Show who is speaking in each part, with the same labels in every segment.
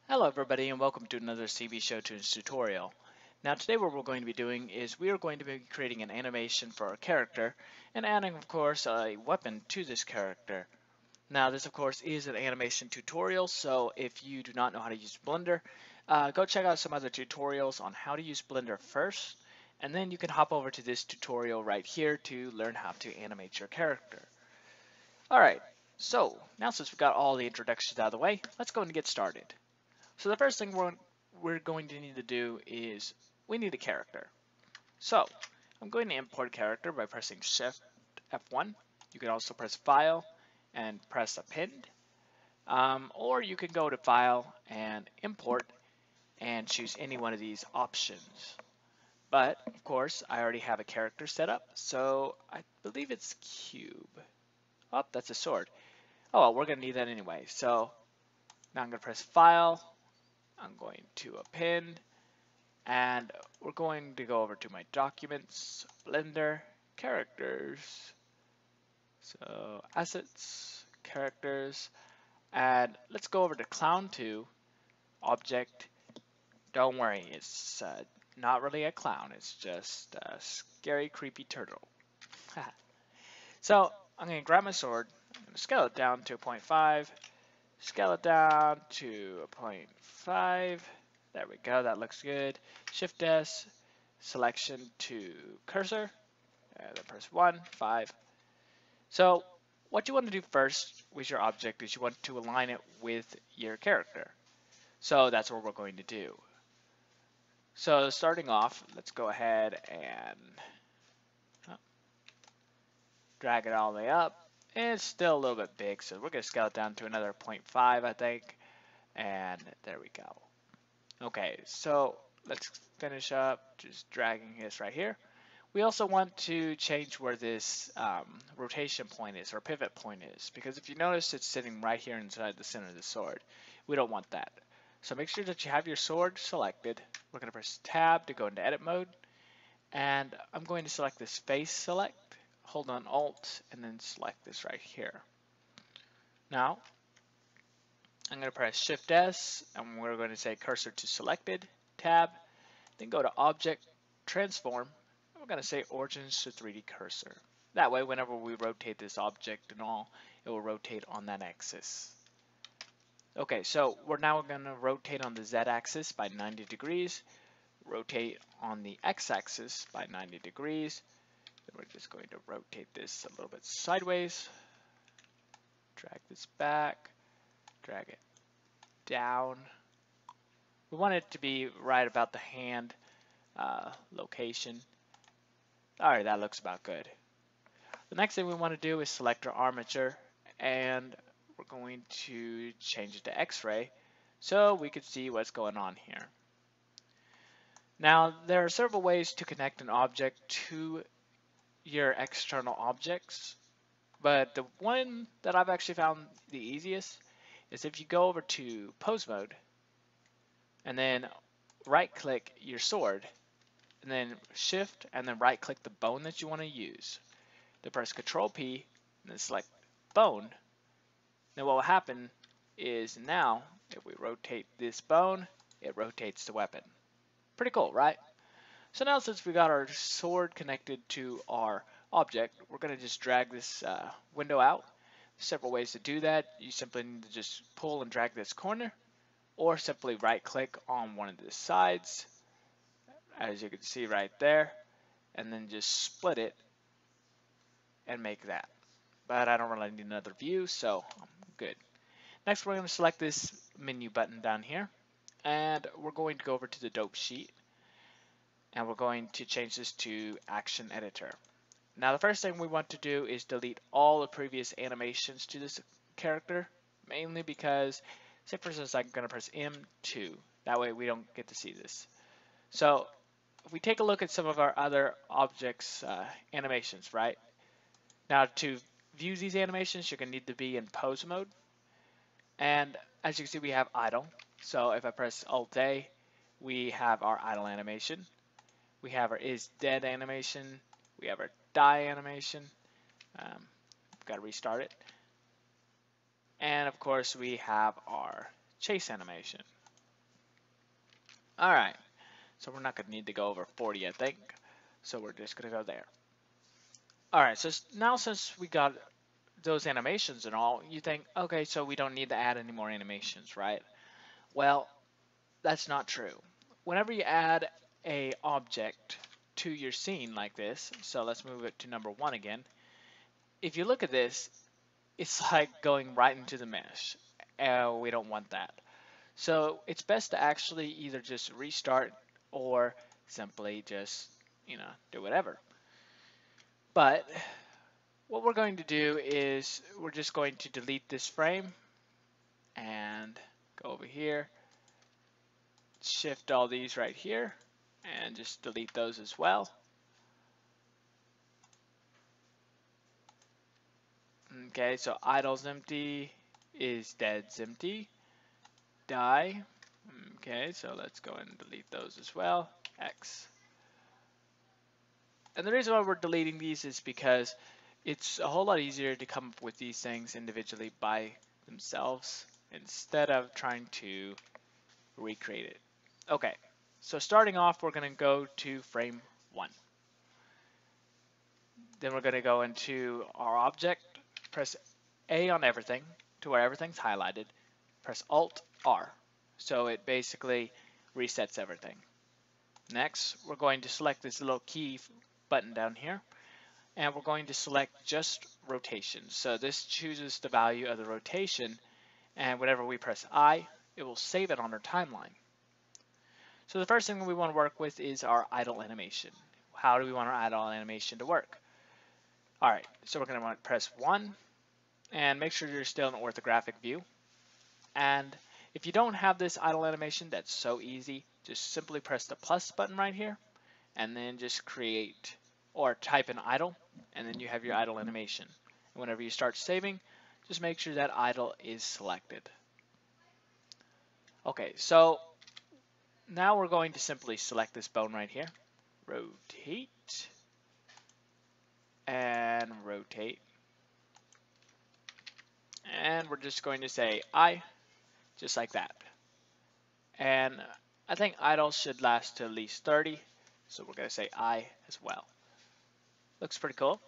Speaker 1: Hello everybody and welcome to another CB Show Tunes tutorial. Now today what we're going to be doing is we are going to be creating an animation for our character and adding of course a weapon to this character. Now this of course is an animation tutorial, so if you do not know how to use Blender, go check out some other tutorials on how to use Blender first, and then you can hop over to this tutorial right here to learn how to animate your character. Alright, so now since we've got all the introductions out of the way, let's go and get started. So the first thing we're going to need to do is we need a character. So I'm going to import a character by pressing Shift F1. You can also press File and press Append. Or you can go to File and Import and choose any one of these options. But of course I already have a character set up, so I believe it's Cube. Oh, that's a sword. Oh well, we're going to need that anyway. So now I'm going to press File. I'm going to append, and we're going to go over to my documents, Blender, characters, so assets, characters, and let's go over to clown 2, object. Don't worry, it's not really a clown, it's just a scary, creepy turtle. So I'm going to grab my sword, I'm going to scale it down to 0.5, scale it down to 0.5. There we go, that looks good. Shift S, selection to cursor, and then press 1, 5. So what you want to do first with your object is you want to align it with your character. So that's what we're going to do. So starting off, let's go ahead and drag it all the way up. It's still a little bit big, so we're going to scale it down to another 0.5, I think. And there we go. Okay, so let's finish up just dragging this right here. We also want to change where this rotation point is, or pivot point is, because if you notice it's sitting right here inside the center of the sword. We don't want that. So make sure that you have your sword selected. We're going to press Tab to go into edit mode, and I'm going to select this face select, hold on Alt, and then select this right here. Now I'm going to press Shift S, and we're going to say cursor to selected, tab, then go to object, transform, and we're going to say origins to 3D cursor. That way, whenever we rotate this object and all, it will rotate on that axis. Okay, so we're now going to rotate on the Z axis by 90 degrees, rotate on the X axis by 90 degrees, then we're just going to rotate this a little bit sideways, drag this back, drag it down. We want it to be right about the hand location. Alright, that looks about good. The next thing we want to do is select our armature, and we're going to change it to X-ray so we can see what's going on here. Now there are several ways to connect an object to your external objects, but the one that I've actually found the easiest is if you go over to pose mode and then right click your sword and then shift and then right click the bone that you want to use. Then press Control P and then select bone. Then what will happen is now if we rotate this bone, it rotates the weapon. Pretty cool, right? So now since we got our sword connected to our object, we're going to just drag this window out. There's several ways to do that. You simply need to just pull and drag this corner, or simply right click on one of the sides, as you can see right there, and then just split it and make that. But I don't really need another view, so I'm good. Next we're going to select this menu button down here, and we're going to go over to the dope sheet, and we're going to change this to action editor. Now the first thing we want to do is delete all the previous animations to this character, mainly because, say for instance, I'm going to press M2. That way we don't get to see this. So if we take a look at some of our other objects animations, right? Now to view these animations, you're going to need to be in pose mode. And as you can see, we have idle. So if I press Alt A, we have our idle animation. We have our is dead animation. We have our die animation. Got to restart it. And of course, we have our chase animation. All right, so we're not going to need to go over 40, I think. So we're just going to go there. All right, so now since we got those animations and all, you think, okay, so we don't need to add any more animations, right? Well, that's not true. Whenever you add a object to your scene like this, so let's move it to number 1 again. If you look at this, it's like going right into the mesh. We don't want that. So it's best to actually either just restart or simply just, do whatever. But what we're going to do is we're just going to delete this frame and go over here, shift all these right here, and just delete those as well. Okay, so idle's empty, is dead's empty, die. Okay, so let's go and delete those as well. X. And the reason why we're deleting these is because it's a whole lot easier to come up with these things individually by themselves instead of trying to recreate it. Okay, so starting off, we're going to go to frame 1. Then we're going to go into our object, press A on everything to where everything's highlighted, press Alt R. So it basically resets everything. Next, we're going to select this little key button down here, and we're going to select just rotation. So this chooses the value of the rotation, and whenever we press I, it will save it on our timeline. So the first thing we want to work with is our idle animation. How do we want our idle animation to work? All right, so we're going to want to press 1 and make sure you're still in orthographic view. And if you don't have this idle animation, that's so easy. Just simply press the plus button right here and then just create or type in idle, and then you have your idle animation. And whenever you start saving, just make sure that idle is selected. Okay, so now we're going to simply select this bone right here, rotate, and rotate. And we're just going to say I, just like that. And I think idle should last to at least 30, so we're going to say I as well. Looks pretty cool.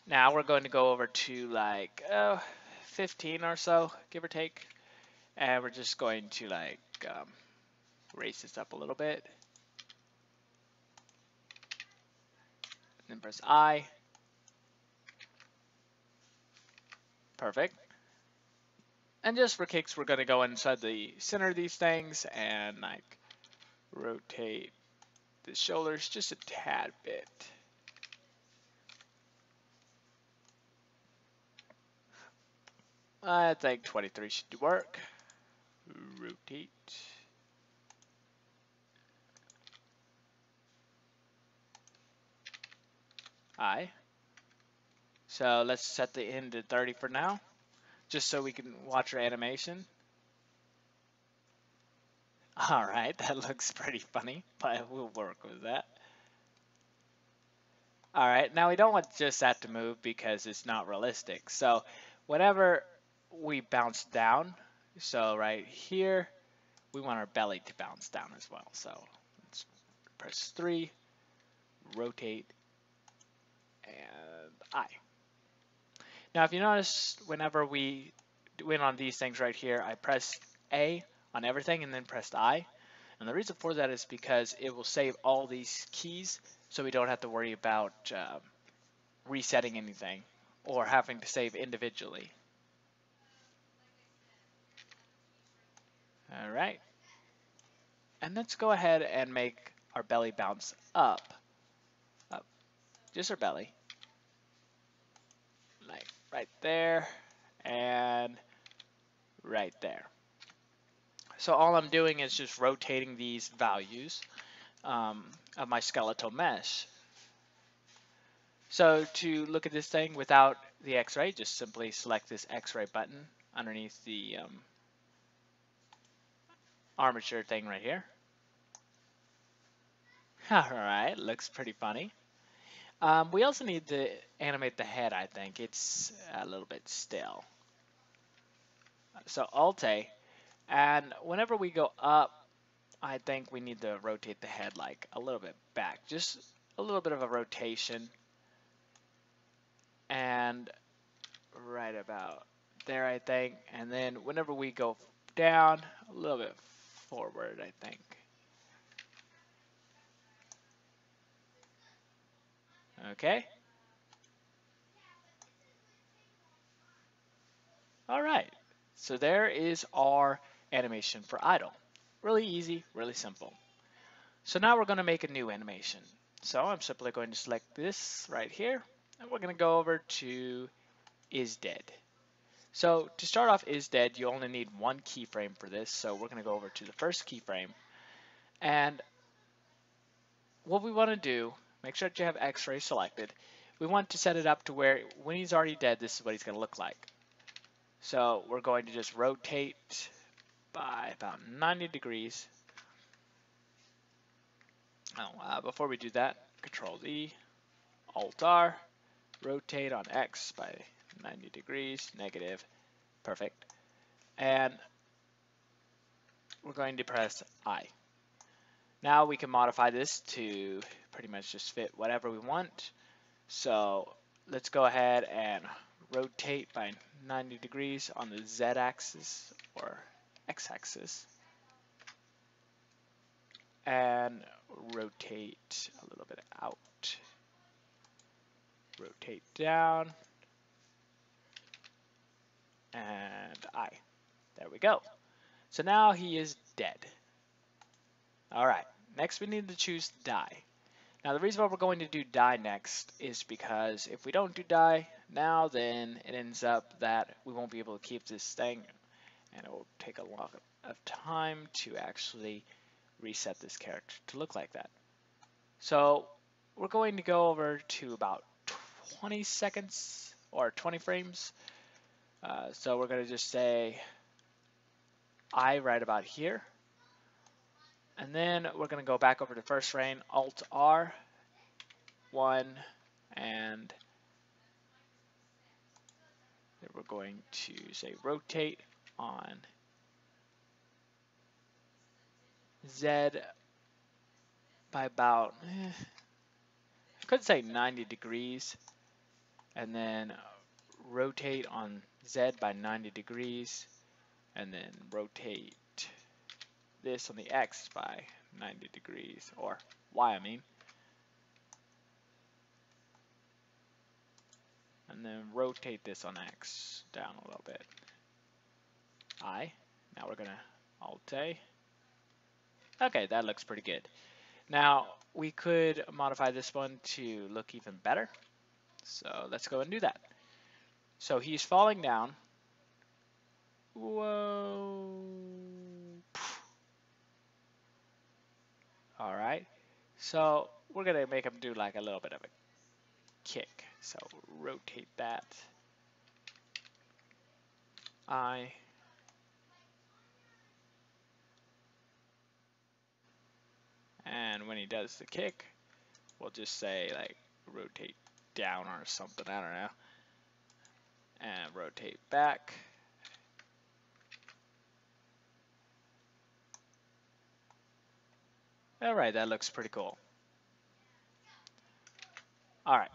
Speaker 1: Now we're going to go over to like 15 or so, give or take. And we're just going to like raise this up a little bit. Then press I. Perfect. And just for kicks, we're going to go inside the center of these things and like rotate the shoulders just a tad bit. I think 23 should work. Rotate. I. So let's set the end to 30 for now, just so we can watch our animation. All right, that looks pretty funny, but we'll work with that. All right, now we don't want just that to move because it's not realistic. So whenever we bounce down, so right here, we want our belly to bounce down as well. So let's press 3, rotate, and I. Now if you notice, whenever we went on these things right here, I pressed A on everything and then pressed I. And the reason for that is because it will save all these keys so we don't have to worry about resetting anything or having to save individually. All right. And let's go ahead and make our belly bounce up. Up. Just our belly. Like right there and right there. So all I'm doing is just rotating these values of my skeletal mesh. So to look at this thing without the X-ray, just simply select this X-ray button underneath the armature thing right here. Alright, looks pretty funny. We also need to animate the head, I think. It's a little bit still. So Alt-A, and whenever we go up I think we need to rotate the head like a little bit back, just a little bit of a rotation, and right about there, I think. And then whenever we go down, a little bit forward, I think. Okay. All right. So there is our animation for idle. Really easy, really simple. So now we're going to make a new animation. So I'm simply going to select this right here, and we're going to go over to is dead. So to start off is dead, you only need one keyframe for this. So we're going to go over to the first keyframe, and what we want to do, make sure that you have X-ray selected. We want to set it up to where when he's already dead, this is what he's going to look like. So we're going to just rotate by about 90 degrees. Before we do that, Control Z, Alt R, rotate on X by 90 degrees, negative, perfect. And we're going to press I. Now we can modify this to pretty much just fit whatever we want. So let's go ahead and rotate by 90 degrees on the Z axis or X axis. And rotate a little bit out. Rotate down. And I. There we go. So now he is dead. Alright, next we need to choose die. Now the reason why we're going to do die next is because if we don't do die now, then it ends up that we won't be able to keep this thing, and it will take a lot of time to actually reset this character to look like that. So we're going to go over to about 20 seconds or 20 frames. So we're going to just say I right about here. And then we're going to go back over to first frame, Alt R, 1, and then we're going to say rotate on Z by about, I could say 90 degrees, and then rotate on Z by 90 degrees, and then rotate this on the X by 90 degrees, or Y I mean. And then rotate this on X down a little bit. I. Now we're going to Alt A. Okay, that looks pretty good. Now we could modify this one to look even better. So let's go and do that. So he's falling down. Whoa. All right. So we're going to make him do like a little bit of a kick. So rotate that. I. And when he does the kick, we'll just say like rotate down or something, I don't know. And rotate back. All right, that looks pretty cool. All right.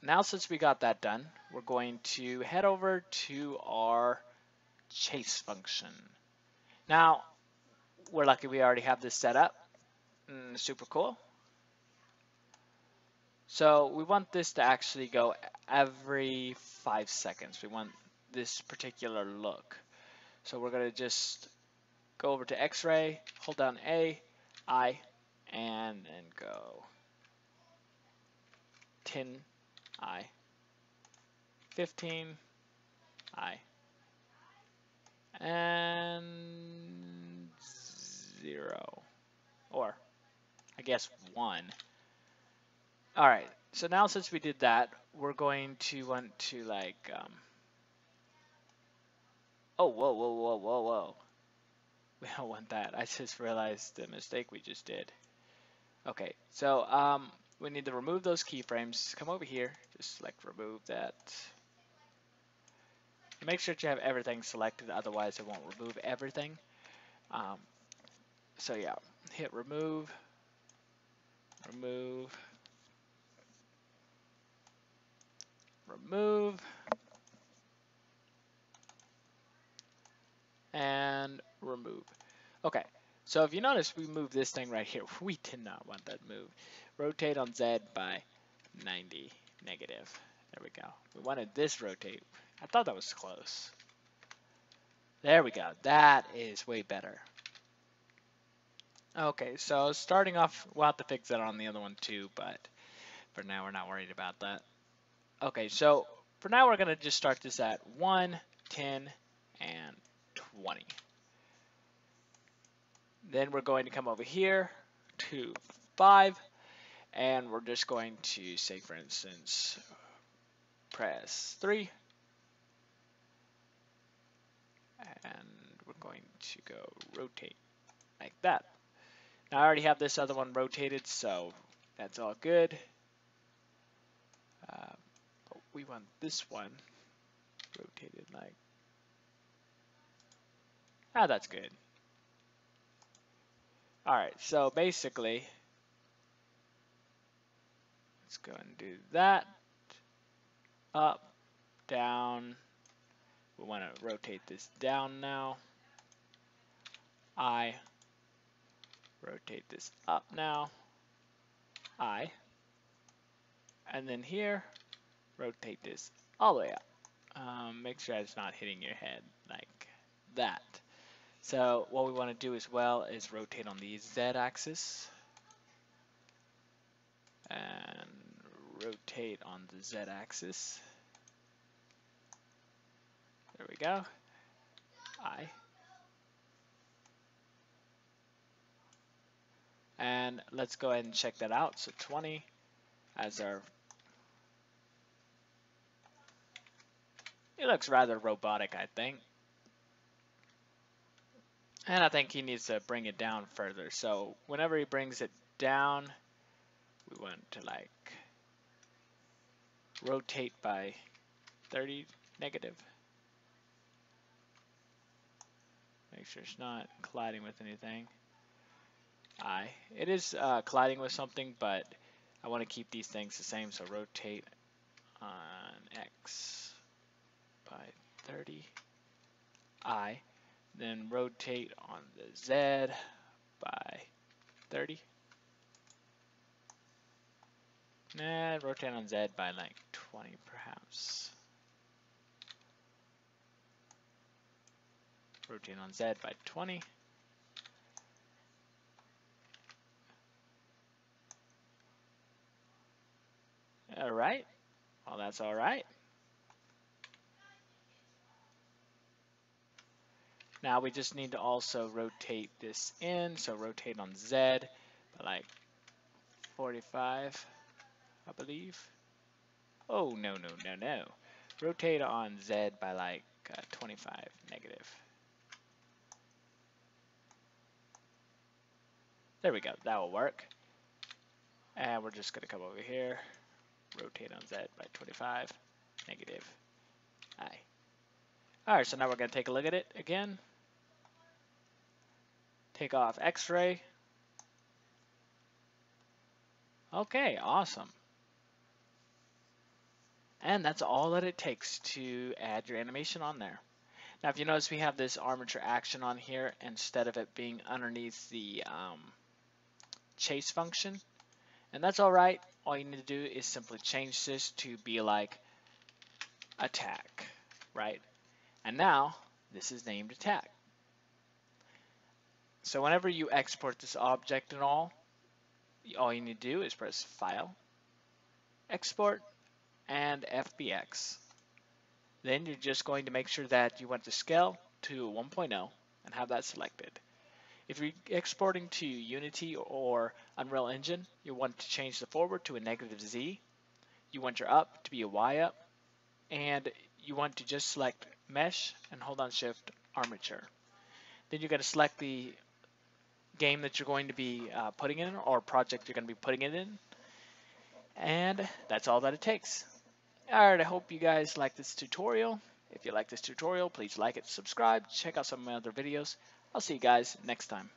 Speaker 1: Now since we got that done, we're going to head over to our chase function. Now, we're lucky we already have this set up. Super cool. So we want this to actually go every 5 seconds. We want this particular look. So we're going to just go over to X-ray, hold down A, I, and then go 10, I, 15, I, and 0, or I guess 1. All right, so now since we did that, we're going to want to like, oh, whoa, whoa, whoa, whoa, whoa. We don't want that. I just realized the mistake we just did. Okay, so we need to remove those keyframes. Come over here, just like remove that. Make sure that you have everything selected, otherwise it won't remove everything. So yeah, hit remove, remove, remove, and remove. Okay, so if you notice, we moved this thing right here. We did not want that moved. Rotate on Z by 90 negative. There we go. We wanted this rotate. I thought that was close. There we go. That is way better. Okay, so starting off, we'll have to fix that on the other one too, but for now we're not worried about that. Okay, so for now we're going to just start this at 1, 10, and 20. Then we're going to come over here to 5, and we're just going to say, for instance, press 3, and we're going to go rotate like that. Now I already have this other one rotated, so that's all good. But we want this one rotated like, that's good. All right, so basically, let's go and do that. Up, down. We want to rotate this down now. I. Rotate this up now. I. And then here, rotate this all the way up. Make sure it's not hitting your head like that. So what we want to do as well is rotate on the Z axis. And rotate on the Z axis. There we go. I. And let's go ahead and check that out. So 20 as our, it looks rather robotic, I think. And I think he needs to bring it down further. So whenever he brings it down, we want to like rotate by 30 negative. Make sure it's not colliding with anything. It is colliding with something, but I want to keep these things the same. So rotate on X by 30. Then rotate on the Z by 30. Nah, rotate on Z by like 20 perhaps. Rotate on Z by 20. All right. Well, that's all right. Now we just need to also rotate this in. So rotate on Z by like 45, I believe. Oh, no, no, no, no. Rotate on Z by like 25 negative. There we go. That will work. And we're just going to come over here. Rotate on Z by 25 negative I. All right, so now we're going to take a look at it again. Take off X-ray. Okay, awesome. And that's all that it takes to add your animation on there. Now, if you notice, we have this armature action on here instead of it being underneath the chase function. And that's all right. All you need to do is simply change this to be like attack, right? And now this is named attack. So whenever you export this object and all you need to do is press File, Export, and FBX. Then you're just going to make sure that you want the scale to 1.0 and have that selected. If you're exporting to Unity or Unreal Engine, you want to change the forward to a -Z. You want your up to be a Y up, and you want to just select Mesh and hold on Shift Armature. Then you're going to select the game that you're going to be putting in or project you're going to be putting it in. And that's all that it takes. Alright, I hope you guys like this tutorial. If you like this tutorial, please like it, subscribe, check out some of my other videos. I'll see you guys next time.